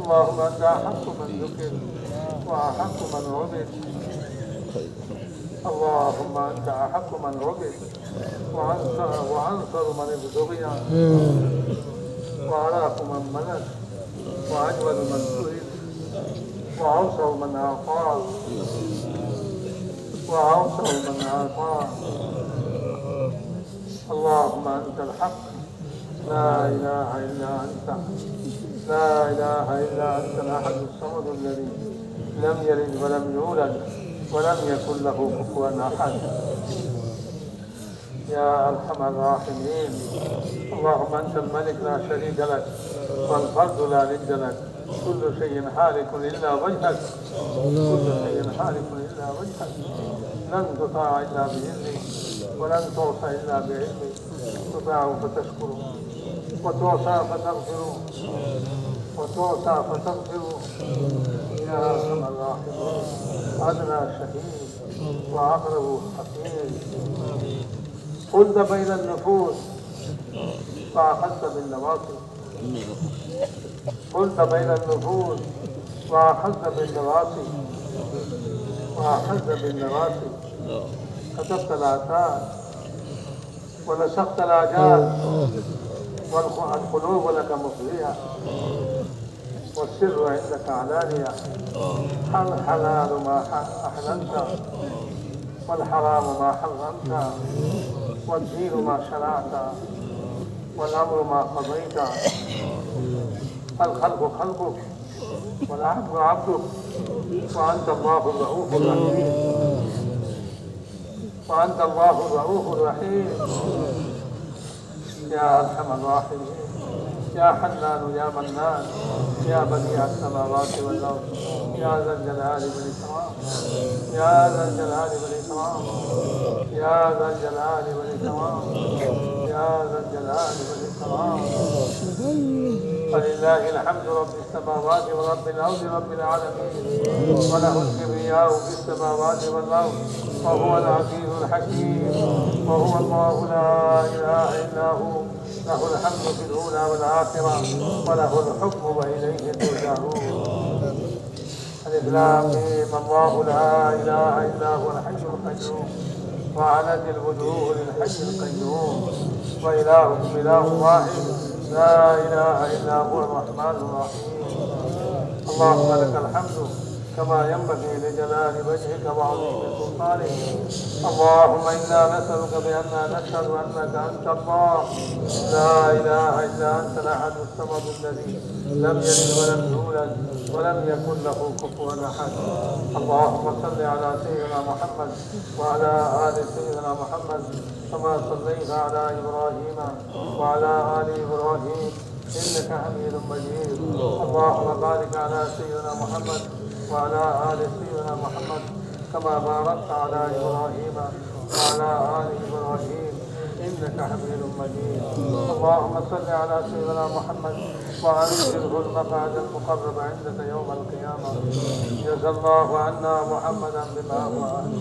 اللهم أنت أحق من ذكر وأحق من عبد. اللهم أنت أحق من عبد وأنصر من ابتغي وأراق من ملك وأجود من سئل وأوسع من أعطى اللهم أنت الحق لا إله إلا أنت الأحد الصمد الذي لم يلد ولم يولد ولم يكن له كفوا أحد. يا أرحم الراحمين. اللهم أنت الملك لا شريك لك والفرد لا ند لك. كل شيء هالك إلا وجهك. لن تطاع إلا بإذنك ولن تعصى إلا بعلمك. تطاع فتشكر وتعصى فتغفر. يا أرحم الراحمين. أدنى شهيد وأقرب حكيم. قلت بين النفوس فأخذت بالنواصي. كتبت الآثار ونسخت الآجال والقلوب لك مفضية والسر عندك علانية. الحلال ما أحللت والحرام ما حرمت والدين ما شرعت والأمر ما قضيت. الخلق خلقك والعبد عبدك وأنت الله الرؤوف الرحيم. يا أرحم الراحمين. يا حنان يا منان يا بديع السماوات والأرض. يا ذا الجلال والإكرام. فلله الحمد رب السماوات ورب الأرض رب العالمين. وله الكبرياء في السماوات والأرض وهو العزيز الحكيم. وهو الله لا إله إلا هو. له الحمد في الأولى والآخرة وله الحكم وإليه ترجعون. الإسلام. الله لا إله إلا هو الحي القيوم وعنت الوجوه للحي القيوم وإلهكم إله واحد لا إله إلا هو الرحمن الرحيم. اللهم لك الحمد كما ينبغي لجلال وجهك وعظيم سلطانك. اللهم إنا نسألك بأننا نشهد أنك أنت الله لا إله إلا أنت الأحد الصمد الذي لم يلد ولم يولد ولم يكن له كفوا أحد. اللهم صل على سيدنا محمد وعلى آل سيدنا محمد كما صليت على إبراهيم وعلى آل إبراهيم إنك حميد مجيد. اللهم بارك على سيدنا محمد وعلى آل سيدنا محمد كما باركت على إبراهيم وعلى آل إبراهيم إنك حميد مجيد. اللهم صل على سيدنا محمد وأنزله المقعد المقرب عندك يوم القيامة. جزا الله عنا محمدا بما هو أهل.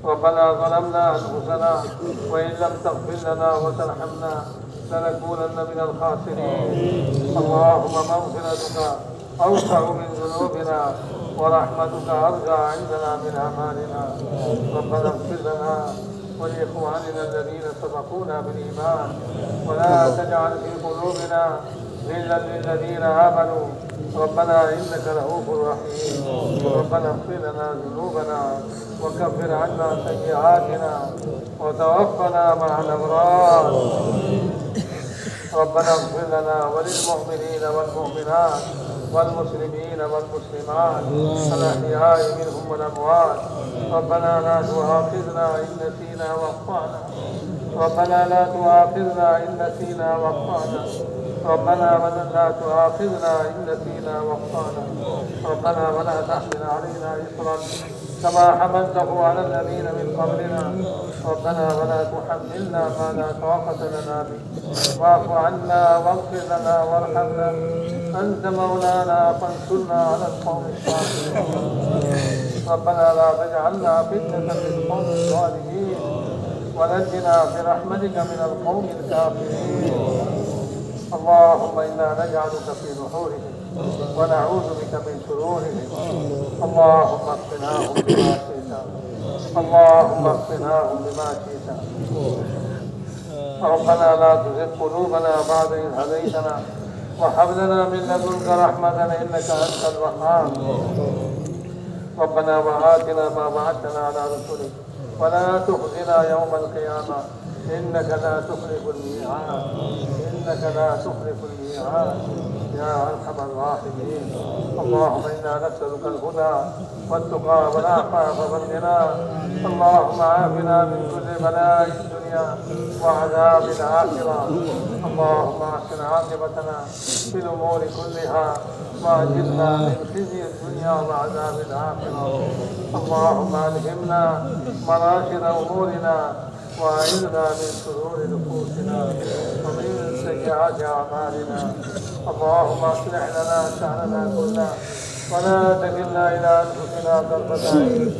ربنا ظلمنا أنفسنا وإن لم تغفر لنا وترحمنا لنكونن من الخاسرين. اللهم مغفرتك أوسع من ذنوبنا ورحمتك أرجى عندنا من أعمالنا. ربنا اغفر لنا ولإخواننا الذين سبقونا بالإيمان ولا تجعل في قلوبنا غلا للذين آمنوا. ربنا إنك رؤوف رحيم. ربنا اغفر لنا ذنوبنا وكفر عنا سيئاتنا وتوفنا مع الأبرار. ربنا اغفر لنا وللمؤمنين والمؤمنات والمسلمين والمسلمات الأحياء منهم والأموات. ربنا لا تؤاخذنا إن نسينا وأخطأنا. ربنا لا تؤاخذنا إن نسينا وأخطأنا. ربنا لا تؤاخذنا إن نسينا وأخطأنا. ربنا ولا تحمل علينا إصرا كما حملته على الذين من قبلنا. ربنا ولا تحملنا ما لا طاقة لنا به. واعف عنا واغفر لنا وارحمنا أنت مولانا فانصرنا على القوم الصالحين. ربنا لا تجعلنا فتنة للقوم الظالمين ونجنا برحمتك من القوم الكافرين. اللهم إنا نجعلك في نحورهم ونعوذ بك من شرورهم. اللهم اقناهم بما شئت، اللهم اقناهم بما شئت. ربنا لا تزغ قلوبنا بعد إذ هديتنا وهب لنا من لدنك رحمة إنك أنت الوهاب. ربنا وآتنا ما وعدتنا على رسلك ولا تخزنا يوم القيامة إنك لا تخلف الميعاد، إنك لا تخلف الميعاد يا أرحم الراحمين. اللهم إنا نسألك الهدى والتقى والعفاف والغنى. اللهم عافنا من كل بلاء الدنيا وعذاب الآخرة. اللهم أحسن عاقبتنا في الأمور كلها وأجرنا من خزي الدنيا وعذاب الآخرة. اللهم ألهمنا مراشد أمورنا وأعذنا من شرور نفوسنا ومن سيئات أعمالنا. اللهم اصلح لنا شأننا كله ولا تكلنا إلى أنفسنا طرفة عين،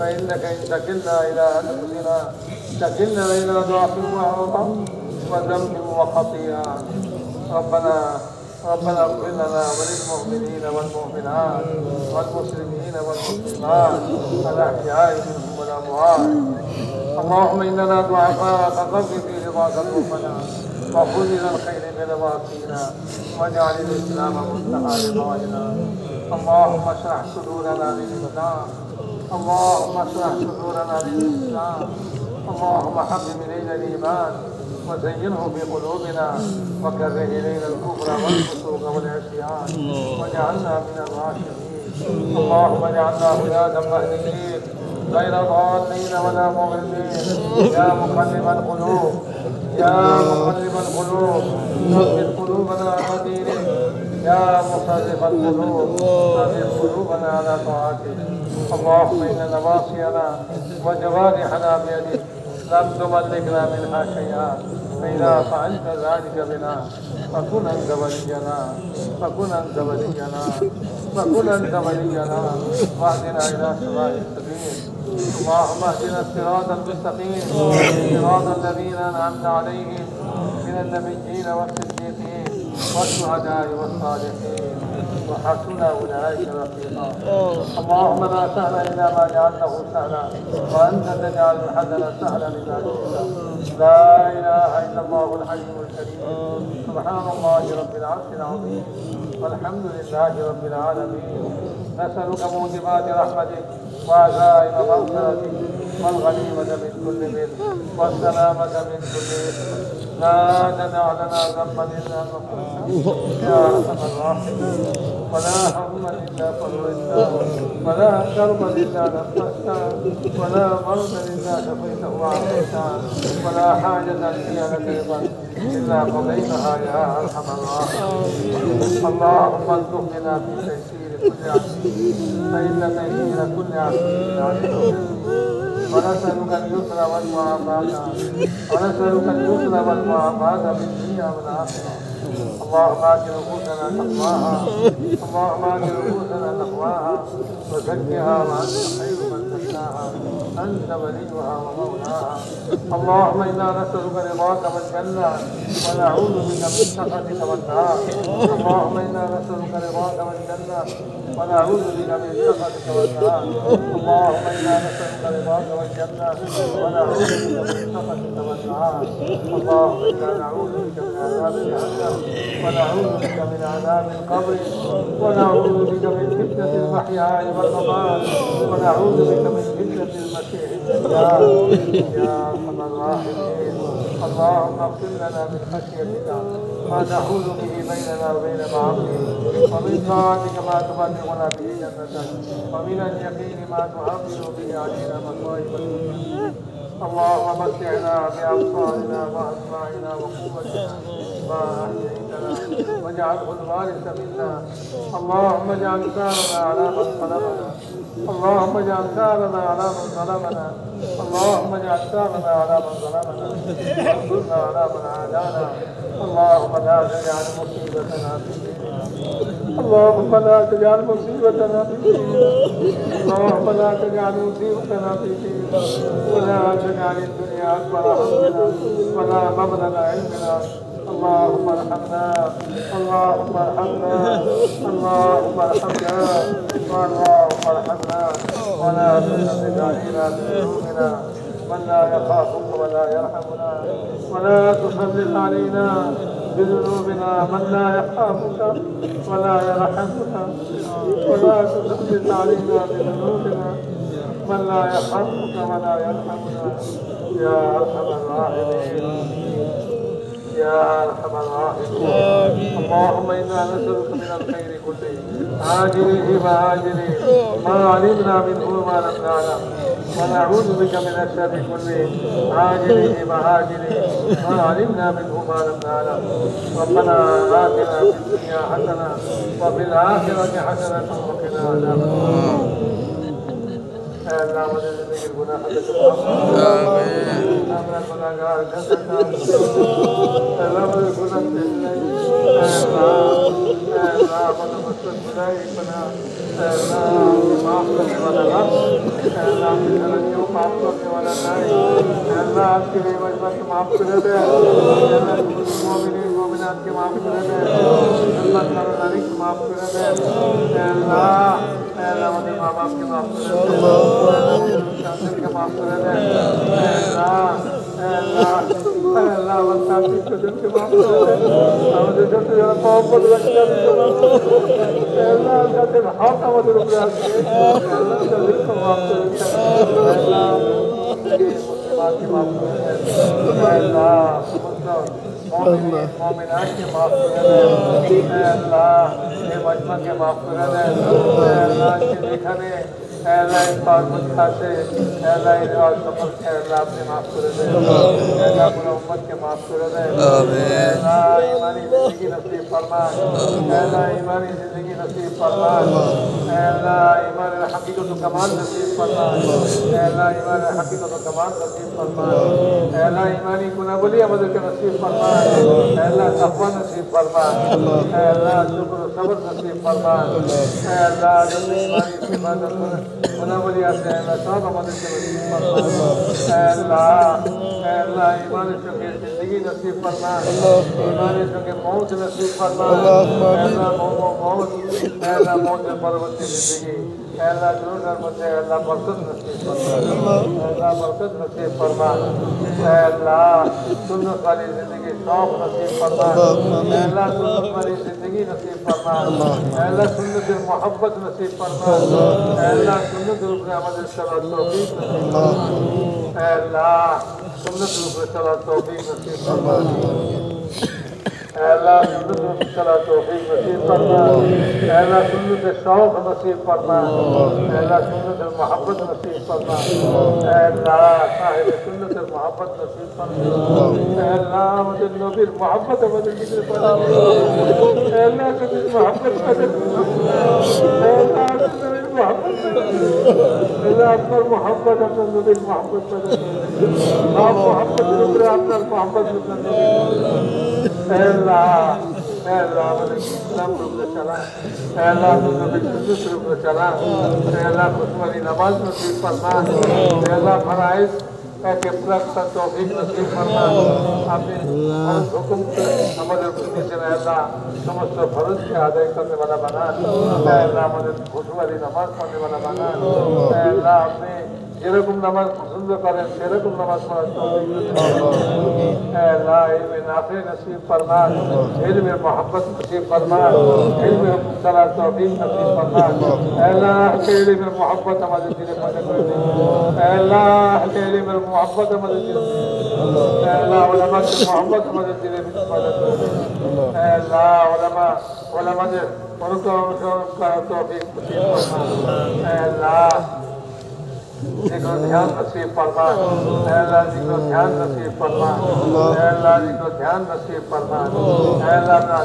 فإنك إن تكلنا إلى أنفسنا تكلنا إلى ضعف وعرض وذنب وخطيئة. ربنا اغفر لنا وللمؤمنين والمؤمنات والمسلمين والمسلمات الأحياء منهم والأموات. اللهم إننا ضعفاء فقر في رضاك ظروفنا وخذ إلى الخير بنواصينا واجعل الإسلام منتهى رضائنا. اللهم اشرح صدورنا للإسلام، اللهم اشرح صدورنا للإسلام. اللهم حبب إلينا الإيمان وزينه في قلوبنا وكره إلينا الكفر والفسوق والعصيان واجعلنا من الراشدين. اللهم اجعلنا هداة مهديين غير ضالين ولا مضلين. يا مقلب القلوب، يا مقلب القلوب ثبت قلوبنا على دينك. يا مصرف القلوب ثبت قلوبنا على طاعتك. اللهم إن نواصينا وجوارحنا بيدك لم تملكنا منها شيئا، فإذا فعلت ذلك بنا فكن أنت ولينا، فكن أنت ولينا، فكن أنت ولينا واهدنا إلى صراط السبيل. اللهم اهدنا الصراط المستقيم صراط الذين أنعمت عليهم من النبيين والصديقين والشهداء والصالحين وحسن أولئك رفيقا. اللهم لا سهل إلا ما جعلته سهلا وأنت تجعل الحزن سهلا إذا شئت. لا إله إلا الله الحليم الكريم. سبحان الله رب العرش العظيم والحمد لله رب العالمين. نسألك موجبات رحمتك وعزائم مغفرتك والغنيمة من كل بر والسلامة من كل إثم. لا تدع لنا ذنبا إلا غفرته يا أرحم الراحمين. ولا هما إلا فرجته ولا كربا إلا نفسته ولا مرضا إلا شفيته وعافيته ولا حاجة هي لك رضا إلا قضيتها يا أرحم الراحمين. اللهم ارزقنا في تيسير كل عسير فإن تيسير كل عسير عليك. ونسألك اليسر والمعافاة ونسألك اليسر والمعافاة في الدنيا والآخرة. اللهم آت نفوسنا تقواها، اللهم آت نفوسنا تقواها وزكها وأنت خير من زكاها، أنت وليها ومولاها. اللهم إنا نسألك رضاك والجنة ونعوذ بك من سخطك والنار. اللهم إنا نسألك رضاك والجنة ونعوذ بك من سخطك والنار. اللهم إنا نسألك رضاك والجنة ونعوذ بك من سخطك والنار. اللهم إنا نعوذ بك من عذاب جهنم ونعوذ بك من عذاب القبر ونعوذ بك من فتنة المحيا والممات ونعوذ بك من فتنة المسيح الدجال يا أرحم الراحمين. اللهم اغفر لنا من خشيتك ما تحول به بيننا وبين معاصيك ومن طاعتك ما تبلغنا به جنتك ومن اليقين ما تهون به علينا مصائب الدنيا. اللهم متعنا بأبصارنا وأسماعنا وقوتنا ما أحييتنا واجعله الوارث منا. اللهم اجعل ثارنا على من ظلمنا، اللهم اجعل ثارنا على من ظلمنا، اللهم اجعل ثارنا على من ظلمنا وانصرنا على من عادانا. اللهم لا تجعل مصيبتنا في ديننا، اللهم لا تجعل مصيبتنا في ديننا، اللهم لا تجعل مصيبتنا في ديننا ولا تجعل الدنيا أكبر همنا ولا مبلغ علمنا. اللهم ارحمنا اللهم ارحمنا اللهم ارحمنا اللهم ارحمنا ولا تسلط علينا بذنوبنا من لا يخافك ولا يرحمنا ولا تسلط علينا بذنوبنا من لا يخافك ولا يرحمنا ولا تسلط علينا بذنوبنا من لا يخافك ولا يرحمنا يا ارحم الراحمين يا ارحم الراحمين اللهم انا نسالك من الخير كله عاجله وآجله ما علمنا منه وما لم نعلم ونعوذ بك من الشر كله عاجله وآجله ما علمنا منه وما لم نعلم ربنا آتنا في الدنيا حسنة وفي الآخرة حسنة وقنا عذاب النار اللہ مدد زندگی گناہ حضرت محمد آمین ہمارا گناہگار جنت اللہ مدد گناہ اللہ مدد مستد بلائی بنا اللہ معاف کرنے والا رب اللہ کی غلطیوں معاف کرنے والا نائی اللہ آپ کے لیے مجمع کے معاف کرے دے اللہ مومنین مومنات کے معاف کرے دے اللہ تعالی کے معاف کرے دے اللہ مدد ماں باپ کے معاف کرے دے شامل کے معاف کرے دے اللہ والتابی قدر کے معاف کرے دے ہمیں جو تو جانا محبت رکھتا بھی جو معاف کرے دے اللہ کا دل حق ہمیں رب ریاض کے اللہ کا دل کو معاف کرے دے اللہ مسلمان کے معاف کرے دے اللہ مومنات کے معاف کرے دے اللہ یہ مجمع کے معاف کرے دے اللہ کے دیکھا نے اے اللہ اس بار مجھا سے اے اللہ اس اور سفر کے اللہ اپنے معاف کرے دے اے اللہ پورا امت کے معاف کرے دے اے اللہ ایمانی زندگی نصیب فرما اے اللہ ایمانی زندگی نصیب فرما اے اللہ ایمان حقیقت و کمال نصیب فرما اے اللہ ایمان حقیقت و کمال نصیب فرما اے اللہ ایمانی گناہگاری عمل کے نصیب فرما اے اللہ تقوی نصیب فرما اے اللہ شکر و صبر نصیب فرما اے اللہ ایمانی عبادت گناہگاری سے اے اللہ سب عمل کے نصیب فرما اے اللہ ایمان شکر زندگی نصیب فرما ایمان شکر موت نصیب فرما اے اللہ موت اے اللہ موت سے پرورتی زندگی اے اللہ جنور درمت اے اللہ برکت نصیب فرما اے اللہ برکت نصیب فرما اے اللہ سنت والی زندگی شوق نصیب فرما اے اللہ سنت والی زندگی نصیب فرما اے اللہ سنت محبت نصیب فرما اے اللہ سنت روپ عمل صلاۃ توفیق نصیب فرما اے اللہ سنت روپ صلاۃ توفیق نصیب فرما اے اللہ سنت روپ صلاۃ توفیق نصیب فرما اے اللہ سنت شوق نصیب فرما اے اللہ سنت محبت نصیب فرما اے اللہ صاحب سنت محبت نصیب فرما اے اللہ مدد نبی محبت مدد ذکر فرما اے اللہ کبھی محبت مدد اے اللہ نبی محبت اے اللہ اپنا محبت اپنا نبی محبت مدد آپ محبت نبی اپنا محبت مدد اے اللہ مدد اسلام روپ سے چلا اے اللہ نبی سنت روپ سے چلا اے اللہ خشوالی نماز نصیب فرما اے اللہ فرائض کہ پورا توفیق نصیب فرما آپ نے حکم ہمارے حکم سے اے اللہ سمجھ فرض کے ادائی کرنے والا بنا اے اللہ مدد خشوالی نماز پڑھنے والا بنا اے اللہ آپ نے যেরকম নামাজ পছন্দ করেন সেরকম নামাজ পড়ার তৌফিক নসিব এ আল্লাহ ইলমে নাফি নসিব ফরমা ইলমে মোহাব্বত নসিব ফরমা ইলমে মুক্তার তৌফিক নসিব ফরমা এ আল্লাহ ইলমে মোহাব্বত আমাদের দিলে পয়দা করে দিন এ আল্লাহ ইলমে মোহাব্বত আমাদের দিলে এ আল্লাহ উলামাকে মোহাব্বত আমাদের দিলে পয়দা করে দিন এ আল্লাহ উলামাদের অনুসরণ করার তৌফিক নসিব ফরমা এ আল্লাহ ذکر دھیان نصیب فرما اے اللہ ذکر دھیان نصیب فرما اے اللہ ذکر دھیان نصیب فرما اے اللہ اپنا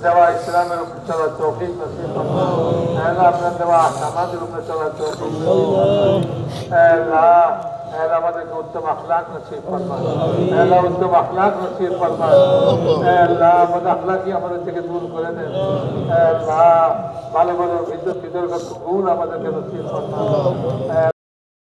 دوا اسلام رکن چلا توفیق نصیب فرما اے اللہ اپنا دوا احکامات رکن چلا توفیق نصیب فرما اے اللہ مدد کو اتم اخلاق نصیب فرما اے اللہ اتم اخلاق نصیب فرما اے اللہ مدد اخلاقی ہمارے سے دور کرے دے اے اللہ بھالے بھالے عزت فدر کا سکون ہمارے کے نصیب فرما